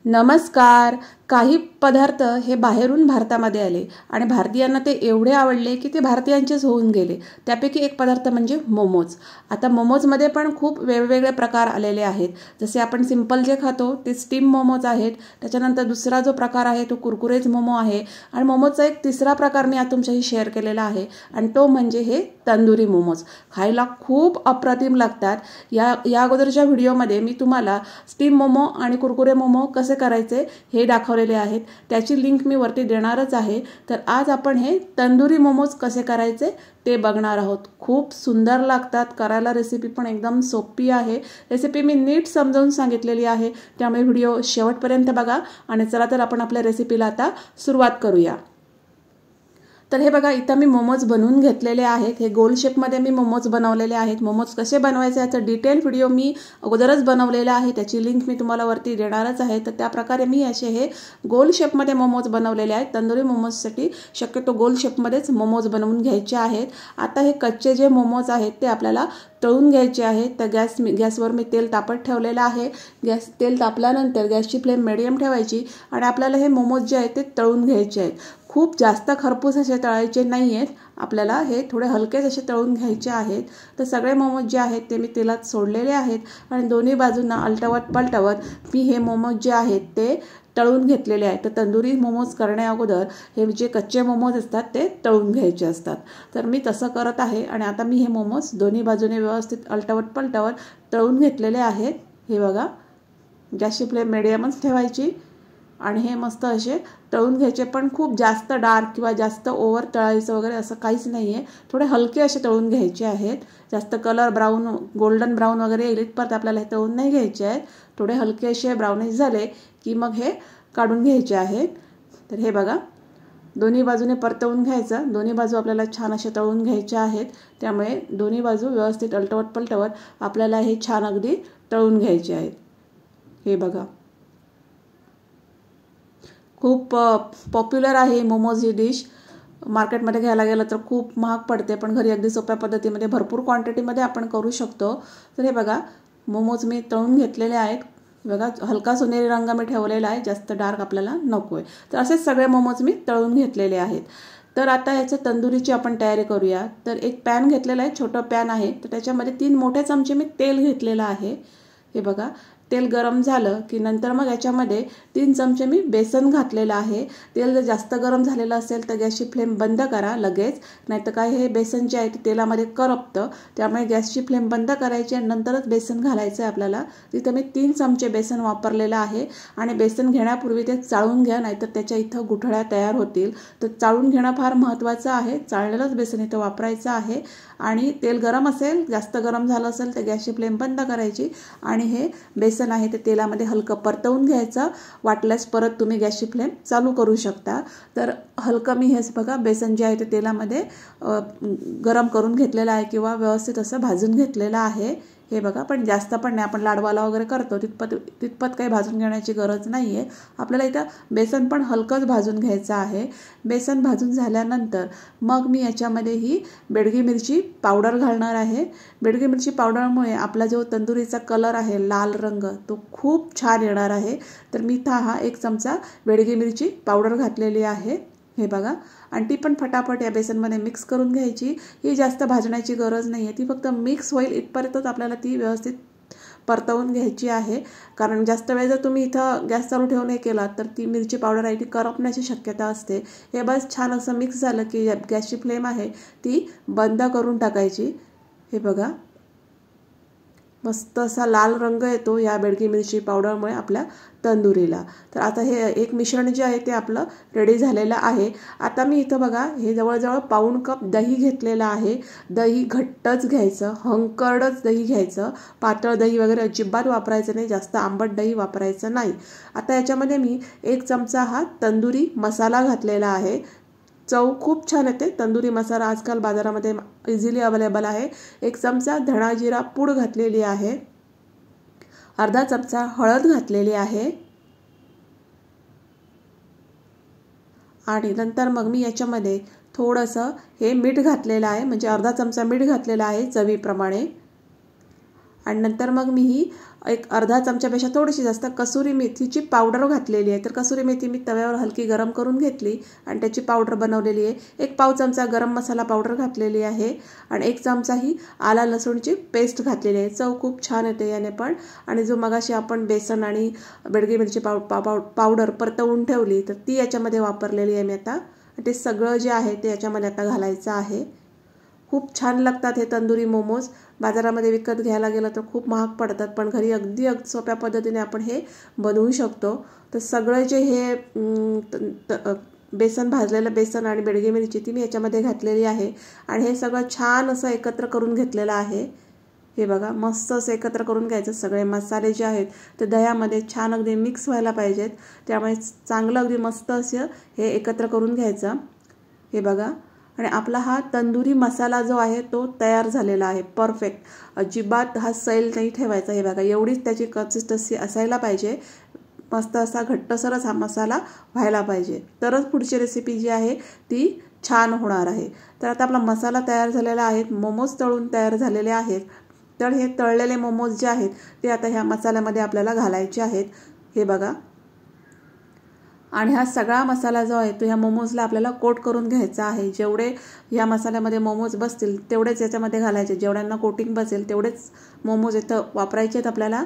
नमस्कार। काही पदार्थ हे बाहेरून भारतामध्ये आले आणि भारतीयांना ते एवढे आवडले की ते भारतीयांचेच होऊन गेले। त्यापैकी एक पदार्थ म्हणजे मोमोज। आता मोमोजमध्ये पण खूप वेगवेगळे प्रकार आलेले आहेत। जसे आपण सिंपल जे खातो ते स्टीम मोमोज आहेत। त्याच्यानंतर दुसरा जो प्रकार आहे तो कुरकुरेज मोमो आहे आणि मोमोजचा एक तिसरा प्रकार मी आज तुमच्याशी शेअर केलेला आहे आणि तो म्हणजे हे तंदुरी मोमोज। खायला खूप अप्रतिम लागतात। या अगोदरच्या व्हिडिओमध्ये मी तुम्हाला स्टीम मोमो आणि कुरकुरे मोमो कसे करायचे हे दाखवलेले आहेत। त्याची लिंक मी वरती देणारच आहे। तर आज आपण हे तंदुरी मोमोज कसे करायचे ते बघणार आहोत। खूप सुंदर लागतात करायला। रेसिपी पण एकदम सोपी आहे। रेसिपी मी नीट समजावून सांगितलेली आहे, त्यामुळे व्हिडिओ शेवटपर्यंत बघा आणि चला तर आपण आपल्या रेसिपीला आता सुरुवात करूया। तर हे बघा, इथं मी मोमोज बनवून घेतलेले आहेत। हे गोल शेपमध्ये मी मोमोज बनवलेले आहेत। मोमोज कसे बनवायचे याचा डिटेल व्हिडिओ मी अगोदरच बनवलेला आहे, त्याची लिंक मी तुम्हाला वरती देणारच आहे। तर त्या प्रकारे मी असे हे गोल शेपमध्ये मोमोज बनवलेले आहेत। तंदुरी मोमोजसाठी शक्यतो गोल शेपमध्येच मोमोज बनवून घ्यायचे आहेत। आता हे कच्चे जे मोमोज आहेत ते आपल्याला तळून घ्यायचे आहेत। तर गॅसवर मी तेल तापत ठेवलेलं आहे। तेल तापल्यानंतर गॅसची फ्लेम मिडियम ठेवायची आणि आपल्याला हे मोमोज जे आहेत ते तळून घ्यायचे आहेत। खूप जास्त खरपूस असे तळायचे नाही आहेत, आपल्याला हे थोडे हलकेच असे तळून घ्यायचे आहेत। तर सगळे मोमोज जे आहेत ते मी तेलात सोडलेले आहेत आणि दोन्ही बाजूंना अलटवत पलटवत मी हे मोमोज जे आहेत ते तळून घेतलेले आहेत। तर तंदुरी मोमोज करण्या अगोदर हे जे कच्चे मोमोज असतात ते तळून घ्यायचे असतात। तर मी तसं करत आहे आणि आता मी हे मोमोज दोन्ही बाजूने व्यवस्थित अलटवत पलटवत तळून घेतलेले आहेत। हे बघा, गॅसची फ्लेम मिडियमच ठेवायची आणि हे मस्त असे तळून घ्यायचे। पण खूप जास्त डार्क किंवा जास्त ओव्हर तळायचं वगैरे असं काहीच नाही आहे। थोडे हलके असे तळून घ्यायचे आहेत। जास्त कलर ब्राऊन गोल्डन ब्राऊन वगैरे येईल परत आपल्याला हे तळून नाही घ्यायचे आहेत। थोडे हलके असे ब्राउनिश झाले की मग हे काढून घ्यायचे आहेत। तर हे बघा, दोन्ही बाजूने परतवून घ्यायचं। दोन्ही बाजू आपल्याला छान असे तळून घ्यायचे आहेत, त्यामुळे दोन्ही बाजू व्यवस्थित अलटवत पलटवत आपल्याला हे छान अगदी तळून घ्यायचे आहेत। हे बघा, खूप पॉप्युलर आहे मोमोज ही डिश। मार्केटमध्ये घ्यायला गेलं तर खूप महाग पडते, पण घरी अगदी सोप्या पद्धतीमध्ये भरपूर क्वांटिटीमध्ये आपण करू शकतो। तर हे बघा, मोमोज मी तळून घेतलेले आहेत। बघा, हलका सोनेरी रंग मी ठेवलेला आहे, जास्त डार्क आपल्याला नको आहे। तर असेच सगळे मोमोज मी तळून घेतलेले आहेत। तर आता याच्या तंदुरीची आपण तयारी करूया। तर एक पॅन घेतलेला आहे, छोटं पॅन आहे। तर त्याच्यामध्ये 3 मोठे चमचे मी तेल घेतलेलं आहे। हे बघा, तेल गरम झालं की नंतर मग याच्यामध्ये 3 चमचे मी बेसन घातलेलं आहे। तेल जर जास्त गरम झालेलं असेल तर गॅसची फ्लेम बंद करा लगेच, नाहीतर काय हे बेसन जे आहे ते तेलामध्ये करपतं। त्यामुळे गॅसची फ्लेम बंद करायची आणि नंतरच बेसन घालायचं आहे आपल्याला। तिथं मी 3 चमचे बेसन वापरलेलं आहे आणि बेसन घेण्यापूर्वी ते चाळून घ्या, नाहीतर त्याच्या इथं गुठळ्या तयार होतील। तर चाळून घेणं फार महत्त्वाचं आहे। चाळलेलंच बेसन इथं वापरायचं आहे आणि तेल गरम असेल, जास्त गरम झालं असेल तर गॅसची फ्लेम बंद करायची आणि हे बेसन आहे ते तेलामध्ये हलकं परतवून घ्यायचं। वाटल्यास परत तुम्ही गॅसची फ्लेम चालू करू शकता। तर हलकं मी हेच बघा, बेसन जे आहे ते तेलामध्ये गरम करून घेतलेलं आहे किंवा व्यवस्थित असं भाजून घेतलेलं आहे। हे बघा, पण जास्त पण नाही, आपण लाडवाला वगैरे करतो तितपत काही भाजून घेण्याची गरज नाही आहे। आपल्याला इथं बेसन पण हलकंच भाजून घ्यायचं आहे। बेसन भाजून झाल्यानंतर मग मी याच्यामध्ये ही बेडगी मिरची पावडर घालणार आहे। बेडगी मिरची पावडरमुळे आपला जो तंदुरीचा कलर आहे लाल रंग तो खूप छान येणार आहे। तर मी इथं हा 1 चमचा बेडगी मिरची पावडर घातलेली आहे। हे बघा, आणि ती पण फटाफट या बेसनमध्ये मिक्स करून घ्यायची। ही जास्त भाजण्याची गरज नाही आहे, ती फक्त मिक्स होईल इथपर्यंतच आपल्याला ती व्यवस्थित परतवून घ्यायची आहे। कारण जास्त वेळ जर तुम्ही इथं गॅस चालू ठेवून हे केला तर ती मिरची पावडर आहे ती करपण्याची शक्यता असते। हे बस छान असं मिक्स झालं की गॅसची फ्लेम आहे ती बंद करून टाकायची। हे बघा, मस्त असा लाल रंग येतो या बेडगी मिरची पावडरमुळे आपल्या तंदुरीला। तर आता हे एक मिश्रण जे आहे ते आपलं रेडी झालेलं आहे। आता मी इथं बघा, हे जवळजवळ पाऊण कप दही घेतलेलं आहे। दही घट्टच घ्यायचं, हंकर्डच दही घ्यायचं, पातळ दही वगैरे अजिबात वापरायचं नाही, जास्त आंबट दही वापरायचं नाही। आता याच्यामध्ये मी 1 चमचा हा तंदुरी मसाला घातलेला आहे। चव खूप छान येते। तंदुरी मसाला आजकाल बाजारामध्ये इझिली अवेलेबल आहे। 1 चमचा धणा जिरा पूड घातलेली आहे। अर्धा चमचा हळद घातलेली आहे आणि नंतर मग मी याच्यामध्ये थोडंसं हे मीठ घातलेलं आहे, म्हणजे अर्धा चमचा मीठ घातलेला आहे चवीप्रमाणे। आणि नंतर मग मी ही एक अर्धा चमच्यापेक्षा थोडीशी जास्त कसुरी मेथीची पावडर घातलेली आहे. तर कसुरी मेथी मी तव्यावर हलकी गरम करून घेतली आणि त्याची पावडर बनवलेली आहे. 1 पाव चमचा गरम मसाला पावडर घातलेली आहे आणि 1 चमचा ही आला लसूणची पेस्ट घातलेली आहे. चव खूप छान येते याने पण. आणि जो मगाशी आपण बेसन आणि बेडगी मिरची पावडर परतवून ठेवली तर ती याच्यामध्ये वापरलेली आहे मी आता. ते सगळं जे आहे ते याच्यामध्ये आता घालायचं आहे. खूप छान लागतात हे तंदुरी मोमोज. बाजारामध्ये विकत घ्यायला गेलं तर खूप महाग पडतात, पण घरी अगदी सोप्या पद्धतीने आपण हे बनवू शकतो. तर सगळं जे हे बेसन भाजलेलं बेसन आणि बेडगी मिरची ती मी याच्यामध्ये घातलेली आहे आणि हे सगळं छान असं एकत्र करून घेतलेलं आहे. हे बघा मस्त असं एकत्र करून घ्यायचं. सगळे मसाले जे आहेत ते दह्यामध्ये छान अगदी मिक्स व्हायला पाहिजेत, त्यामुळे चांगलं अगदी मस्त असं हे एकत्र करून घ्यायचं. हे बघा आणि आपला हा तंदुरी मसाला जो आहे तो तयार झालेला आहे परफेक्ट. अजिबात हा सैल नाही ठेवायचा. हे बघा एवढीच त्याची कन्सिस्टन्सी असायला पाहिजे. मस्त असा घट्टसरच हा मसाला व्हायला पाहिजे, तरच पुढची रेसिपी जी आहे ती छान होणार आहे. तर आता आपला मसाला तयार झालेला आहे, मोमोज तळून तयार झालेले आहेत. तर हे तळलेले मोमोज जे आहेत ते आता ह्या मसाल्यामध्ये आपल्याला घालायचे आहेत. हे बघा आणि हा सगळा मसाला जो आहे तो ह्या मोमोजला आपल्याला कोट करून घ्यायचा आहे. जेवढे ह्या मसाल्यामध्ये मोमोज बसतील तेवढेच याच्यामध्ये घालायचे. जेवढ्यांना कोटिंग बसेल तेवढेच मोमोज इथं वापरायचे आहेत आपल्याला.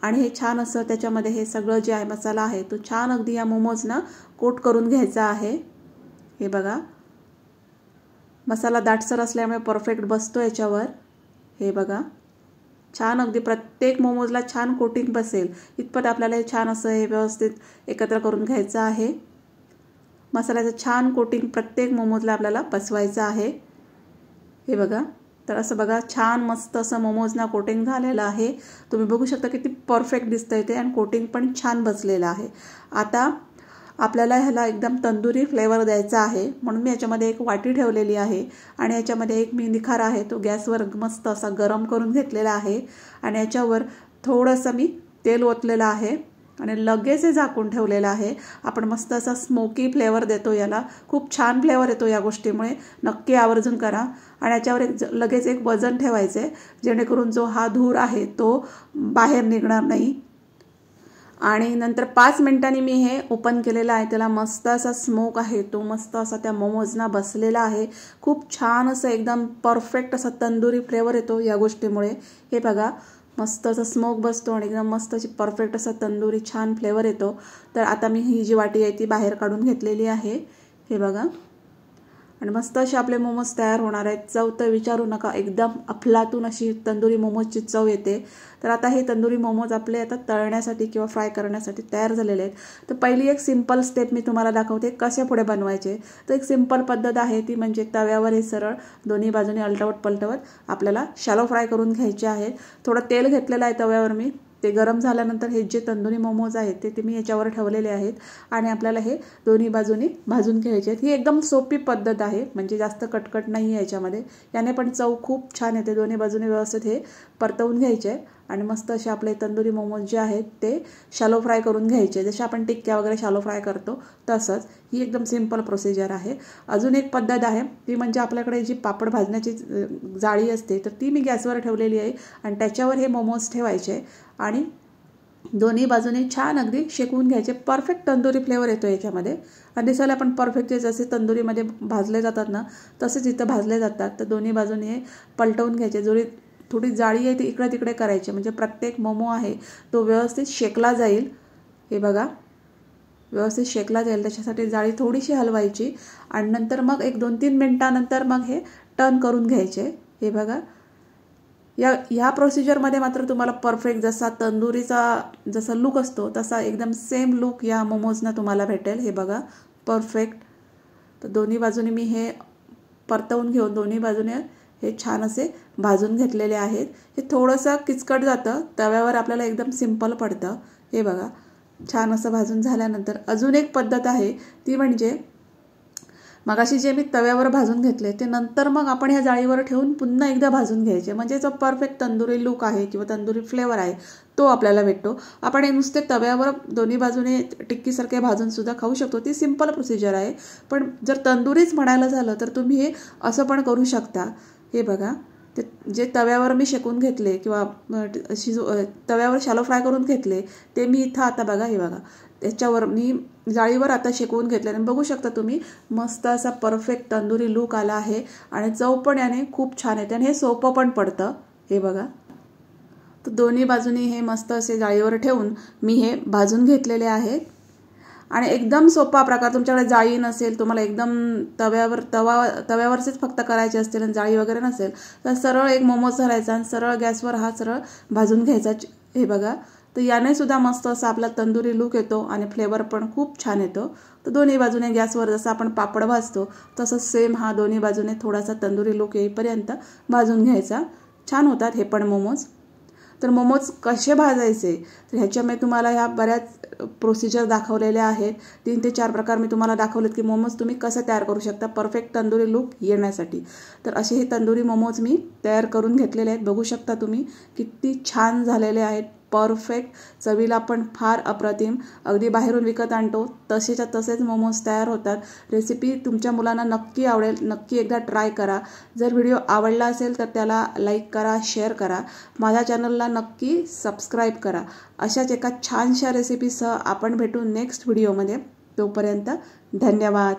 आणि हे छान असं त्याच्यामध्ये हे सगळं जे आहे मसाला आहे तो छान अगदी या मोमोजना कोट करून घ्यायचा आहे. हे बघा मसाला दाटसर असल्यामुळे परफेक्ट बसतो याच्यावर. हे बघा छान अगदी प्रत्येक मोमोजला छान कोटिंग बसेल इतपत आपल्याला हे छान असं हे व्यवस्थित एकत्र करून घ्यायचं आहे. मसाल्याचं छान कोटिंग प्रत्येक मोमोजला आपल्याला बसवायचं आहे. हे बघा तर असं बघा छान मस्त असं मोमोजना कोटिंग झालेलं आहे. तुम्ही बघू शकता किती परफेक्ट दिसतंय ते आणि कोटिंग पण छान बसलेलं आहे. आता आपल्याला ह्याला एकदम तंदुरी फ्लेवर द्यायचा आहे, म्हणून मी याच्यामध्ये एक वाटी ठेवलेली आहे आणि याच्यामध्ये एक मी निखारा आहे तो गॅसवर मस्त असा गरम करून घेतलेला आहे आणि याच्यावर थोडंसं मी तेल ओतलेलं आहे आणि लगेच हे झाकून ठेवलेलं आहे. आपण मस्त असा स्मोकी फ्लेवर देतो याला. खूप छान फ्लेवर येतो या गोष्टीमुळे. नक्की आवर्जून करा. आणि याच्यावर लगेच एक वजन ठेवायचे जेणेकरून जो हा धूर आहे तो बाहेर निघणार नाही. आणि नंतर 5 मिनिटांनी मी हे ओपन केलेलं आहे. त्याला मस्त असा स्मोक आहे तो मस्त असा त्या मोमोजना बसलेला आहे. खूप छान असं एकदम परफेक्ट असा तंदुरी फ्लेवर येतो या गोष्टीमुळे. हे बघा मस्त असं स्मोक बसतो आणि एकदम मस्त अशी परफेक्ट असा तंदुरी छान फ्लेवर येतो. तर आता मी ही जी वाटी आहे ती बाहेर काढून घेतलेली आहे. हे बघा आणि मस्त असे आपले मोमोज तयार होणार आहेत. चव तर विचारू नका, एकदम अफलातून अशी तंदुरी मोमोजची चव येते. तर आता हे तंदुरी मोमोज आपले आता तळण्यासाठी किंवा फ्राय करण्यासाठी तयार झालेले आहेत. तर पहिली एक सिंपल स्टेप मी तुम्हाला दाखवते कसे पुढे बनवायचे. तर एक सिंपल पद्धत आहे ती म्हणजे तव्यावर हे सरळ दोन्ही बाजूने अलटवत पलटवत आपल्याला शॅलो फ्राय करून घ्यायचे आहेत. थोडं तेल घेतलेलं आहे तव्यावर मी. ते गरम झाल्यानंतर हे जे तंदुरी मोमोज आहेत ते मी याच्यावर ठेवलेले आहेत आणि आपल्याला हे दोन्ही बाजूनी भाजून घ्यायचे आहेत. ही एकदम सोपी पद्धत आहे, म्हणजे जास्त कटकट नाही आहे याच्यामध्ये. याने पण चव खूप छान येते. दोन्ही बाजूने व्यवस्थित हे परतवून घ्यायचे आणि मस्त असे आपले तंदुरी मोमोज जे आहेत ते शॅलो फ्राय करून घ्यायचे. जसे आपण टिक्क्या वगैरे शॅलो फ्राय करतो तसंच ही एकदम सिंपल प्रोसिजर आहे. अजून एक पद्धत आहे ती म्हणजे आपल्याकडे जी पापड भाजण्याची जाळी असते तर ती मी गॅसवर ठेवलेली आहे आणि त्याच्यावर हे मोमोज ठेवायचे आणि दोन्ही बाजूने छान अगदी शेकवून घ्यायचे. परफेक्ट तंदुरी फ्लेवर येतो याच्यामध्ये आणि दिसायला पण परफेक्ट जसे तंदुरीमध्ये भाजले जातात ना तसेच इथं भाजले जातात. तर दोन्ही बाजूने पलटवून घ्यायचे. जोडी थोडी जाळी आहे ती इकडे तिकडे करायची म्हणजे प्रत्येक मोमो आहे तो व्यवस्थित शेकला जाईल. हे बघा व्यवस्थित शेकला जाईल त्याच्यासाठी जाळी थोडीशी हलवायची आणि नंतर मग एक 2-3 मिनिटानंतर मग हे टर्न करून घ्यायचे. हे बघा ह्या प्रोसिजरमध्ये मात्र तुम्हाला परफेक्ट जसा तंदुरीचा जसा लुक असतो तसा एकदम सेम लुक या मोमोजना तुम्हाला भेटेल. हे बघा परफेक्ट. तर दोन्ही बाजूने मी हे परतवून घेऊन दोन्ही बाजूने हे छान असे भाजून घेतलेले आहेत. हे थोडंसं किचकट जातं तव्यावर आपल्याला एकदम सिंपल पडतं. हे बघा छान असं भाजून झाल्यानंतर अजून एक पद्धत आहे ती म्हणजे मगाशी जे मी तव्यावर भाजून घेतले ते नंतर मग आपण ह्या जाळीवर ठेवून पुन्हा एकदा भाजून घ्यायचे म्हणजे जो परफेक्ट तंदुरी लुक आहे किंवा तंदुरी फ्लेवर आहे तो आपल्याला भेटतो. आपण हे नुसते तव्यावर दोन्ही बाजूने टिक्कीसारखे भाजून सुद्धा खाऊ शकतो. ती सिंपल प्रोसिजर आहे. पण जर तंदुरीच म्हणायला झालं तर तुम्ही हे असं पण करू शकता. हे बघा ते जे तव्यावर मी शेकून घेतले किंवा तव्यावर शॅलो फ्राय करून घेतले ते मी इथं आता बघा, हे बघा त्याच्यावर मी जाळीवर आता शेकवून घेतले आणि बघू शकता तुम्ही मस्त असा परफेक्ट तंदुरी लूक आला आहे आणि चव पण याने खूप छान येते आणि हे सोपं पण पडतं. हे बघा, तर दोन्ही बाजूनी हे मस्त असे जाळीवर ठेवून मी हे भाजून घेतलेले आहेत. आणि एकदम सोपा प्रकार, तुमच्याकडे जाळी नसेल, तुम्हाला एकदम तव्यावरचेच फक्त करायचे असतील आणि जाळी वगैरे नसेल तर सरळ एक मोमोज धरायचा आणि सरळ गॅसवर हा सरळ भाजून घ्यायचा. हे बघा, तर याने सुद्धा मस्त असा आपला तंदुरी लूक येतो आणि फ्लेवर पण खूप छान येतो. तर दोन्ही बाजूने गॅसवर जसं आपण पापड भाजतो तसंच सेम हा दोन्ही बाजूने थोडासा तंदुरी लूक येईपर्यंत भाजून घ्यायचा. छान होतात हे पण मोमोज. तर मोमोज कसे भाजायचे तर ह्याच्यामध्ये तुम्हाला ह्या बऱ्याच प्रोसिजर दाखवलेल्या आहेत. 3 ते 4 प्रकार मी तुम्हाला दाखवलेत की मोमोज तुम्ही कसं तयार करू शकता परफेक्ट तंदुरी लूक येण्यासाठी. तर असे हे तंदुरी मोमोज मी तयार करून घेतलेले आहेत. बघू शकता तुम्ही किती छान झालेले आहेत, परफेक्ट, चवीला पण फार अप्रतिम. अगदी बाहेरून विकत आणतो तसेच्या तसेच मोमोज तयार होतात. रेसिपी तुमच्या मुलांना नक्की आवडेल, नक्की एकदा ट्राय करा. जर व्हिडिओ आवडला असेल तर त्याला लाईक करा, शेअर करा, माझ्या चॅनलला नक्की सबस्क्राईब करा. अशाच एका छानशा रेसिपीसह आपण भेटू नेक्स्ट व्हिडिओमध्ये. तोपर्यंत धन्यवाद.